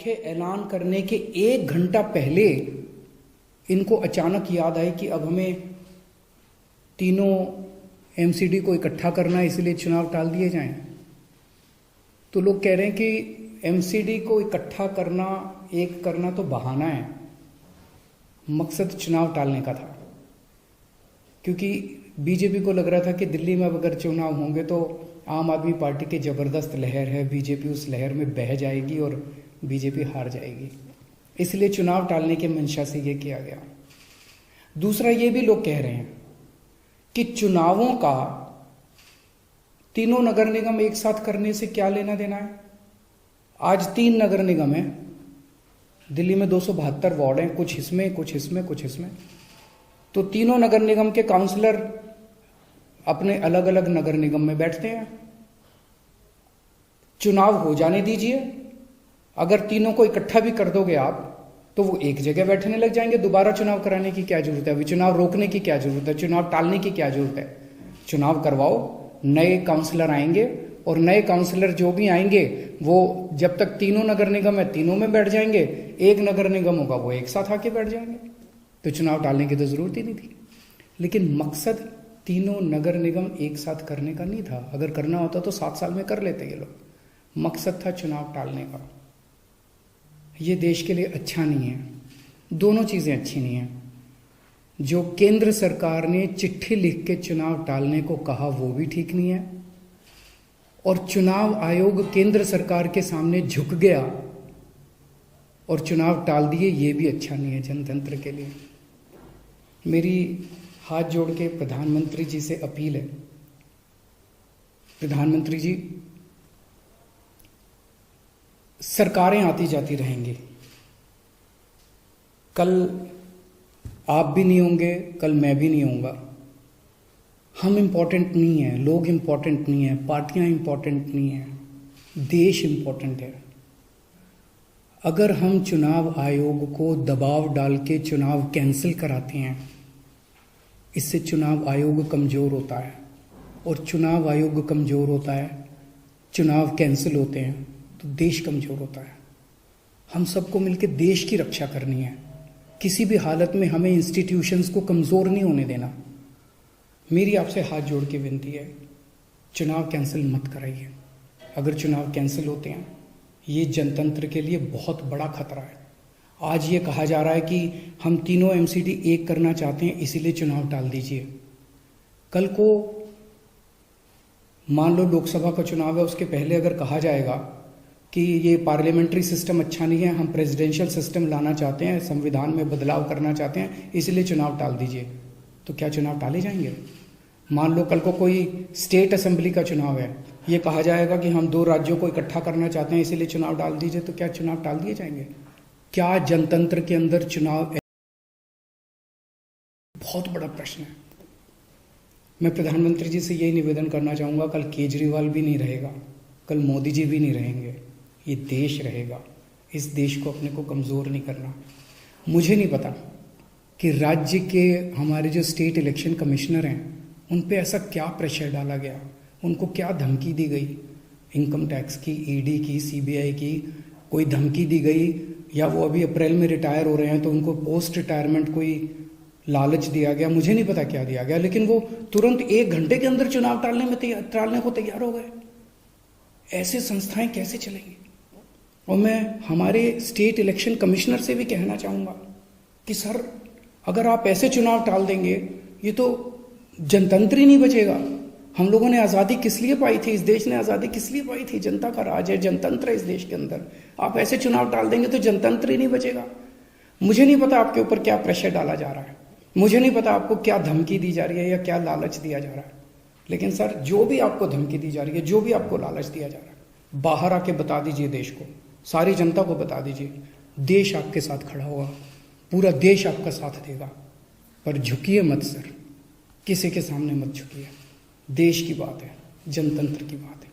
के ऐलान करने के 1 घंटा पहले इनको अचानक याद आई कि अब हमें तीनों एमसीडी को इकट्ठा करना है, इसलिए चुनाव टाल दिए जाएं। तो लोग कह रहे हैं कि एमसीडी को इकट्ठा करना, एक करना तो बहाना है, मकसद चुनाव टालने का था। क्योंकि बीजेपी को लग रहा था कि दिल्ली में अब अगर चुनाव होंगे तो आम आदमी पार्टी की जबरदस्त लहर है, बीजेपी उस लहर में बह जाएगी और बीजेपी हार जाएगी, इसलिए चुनाव टालने के मंशा से ये किया गया। दूसरा, ये भी लोग कह रहे हैं कि चुनावों का तीनों नगर निगम एक साथ करने से क्या लेना देना है। आज 3 नगर निगम है, दिल्ली में 272 वार्ड हैं, कुछ इसमें कुछ इसमें कुछ इसमें। तो तीनों नगर निगम के काउंसलर अपने अलग अलग नगर निगम में बैठते हैं। चुनाव हो जाने दीजिए, अगर तीनों को इकट्ठा भी कर दोगे आप तो वो एक जगह बैठने लग जाएंगे। दोबारा चुनाव कराने की क्या जरूरत है, अभी चुनाव रोकने की क्या जरूरत है, चुनाव टालने की क्या जरूरत है। चुनाव करवाओ, नए काउंसलर आएंगे और नए काउंसलर जो भी आएंगे वो जब तक तीनों नगर निगम है तीनों में बैठ जाएंगे, एक नगर निगम होगा वो एक साथ आके बैठ जाएंगे। तो चुनाव टालने की तो जरूरत ही नहीं थी। लेकिन मकसद तीनों नगर निगम एक साथ करने का नहीं था। अगर करना होता तो 7 साल में कर लेते ये लोग। मकसद था चुनाव टालने का। ये देश के लिए अच्छा नहीं है, दोनों चीजें अच्छी नहीं है। जो केंद्र सरकार ने चिट्ठी लिख के चुनाव टालने को कहा वो भी ठीक नहीं है, और चुनाव आयोग केंद्र सरकार के सामने झुक गया और चुनाव टाल दिए, ये भी अच्छा नहीं है जनतंत्र के लिए। मेरी हाथ जोड़ के प्रधानमंत्री जी से अपील है, प्रधानमंत्री जी, सरकारें आती जाती रहेंगी, कल आप भी नहीं होंगे, कल मैं भी नहीं होऊंगा। हम इंपॉर्टेंट नहीं है, लोग इंपॉर्टेंट नहीं है, पार्टियां इंपॉर्टेंट नहीं है, देश इंपॉर्टेंट है। अगर हम चुनाव आयोग को दबाव डाल के चुनाव कैंसिल कराते हैं, इससे चुनाव आयोग कमजोर होता है, और चुनाव आयोग कमजोर होता है, चुनाव कैंसिल होते हैं तो देश कमजोर होता है। हम सबको मिलकर देश की रक्षा करनी है। किसी भी हालत में हमें इंस्टीट्यूशंस को कमजोर नहीं होने देना। मेरी आपसे हाथ जोड़ के विनती है, चुनाव कैंसिल मत कराइए। अगर चुनाव कैंसिल होते हैं, ये जनतंत्र के लिए बहुत बड़ा खतरा है। आज ये कहा जा रहा है कि हम तीनों एमसीडी एक करना चाहते हैं, इसीलिए चुनाव टाल दीजिए। कल को मान लो लोकसभा का चुनाव है, उसके पहले अगर कहा जाएगा कि ये पार्लियामेंट्री सिस्टम अच्छा नहीं है, हम प्रेसिडेंशियल सिस्टम लाना चाहते हैं, संविधान में बदलाव करना चाहते हैं, इसलिए चुनाव टाल दीजिए, तो क्या चुनाव टाले जाएंगे? मान लो कल को कोई स्टेट असेंबली का चुनाव है, ये कहा जाएगा कि हम 2 राज्यों को इकट्ठा करना चाहते हैं, इसीलिए चुनाव डाल दीजिए, तो क्या चुनाव टाल दिए जाएंगे? क्या जनतंत्र के अंदर चुनाव बहुत बड़ा प्रश्न है। मैं प्रधानमंत्री जी से यही निवेदन करना चाहूंगा, कल केजरीवाल भी नहीं रहेगा, कल मोदी जी भी नहीं रहेंगे, ये देश रहेगा। इस देश को अपने को कमजोर नहीं करना। मुझे नहीं पता कि राज्य के हमारे जो स्टेट इलेक्शन कमिश्नर हैं उन पे ऐसा क्या प्रेशर डाला गया, उनको क्या धमकी दी गई, इनकम टैक्स की, ईडी की, सीबीआई की कोई धमकी दी गई, या वो अभी अप्रैल में रिटायर हो रहे हैं तो उनको पोस्ट रिटायरमेंट कोई लालच दिया गया, मुझे नहीं पता क्या दिया गया, लेकिन वो तुरंत 1 घंटे के अंदर चुनाव टालने को तैयार हो गए। ऐसे संस्थाएं कैसे चलेंगी? और मैं हमारे स्टेट इलेक्शन कमिश्नर से भी कहना चाहूंगा कि सर, अगर आप ऐसे चुनाव टाल देंगे, ये तो जनतंत्र ही नहीं बचेगा। हम लोगों ने आज़ादी किस लिए पाई थी? इस देश ने आज़ादी किस लिए पाई थी? जनता का राज है, जनतंत्र है इस देश के अंदर। आप ऐसे चुनाव टाल देंगे तो जनतंत्र ही नहीं बचेगा। मुझे नहीं पता आपके ऊपर क्या प्रेशर डाला जा रहा है, मुझे नहीं पता आपको क्या धमकी दी जा रही है या क्या लालच दिया जा रहा है, लेकिन सर, जो भी आपको धमकी दी जा रही है, जो भी आपको लालच दिया जा रहा है, बाहर आके बता दीजिए देश को, सारी जनता को बता दीजिए। देश आपके साथ खड़ा होगा, पूरा देश आपका साथ देगा। पर झुकिए मत सर, किसी के सामने मत झुकिए। देश की बात है, जनतंत्र की बात है।